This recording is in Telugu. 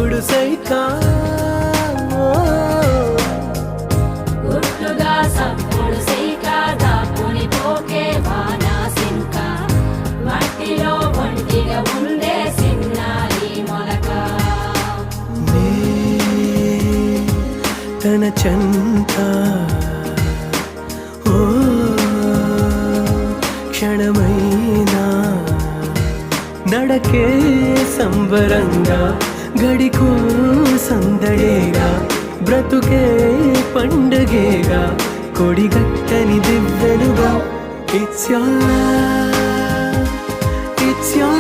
గుడుసైకా గుట్టుగా సప్పుడు సైక దాపుని పోకే వానా సింక మట్టిలో ఒంటిగా ఉండే సిన్నారి మొలక నే తన చెంత ఓ క్షణమైనా నడకే సంబరంగా గడికో సందడేగా బ్రతుకే పండగేగా కొడిగట్టని దివ్వెనుగా ఇట్స్ your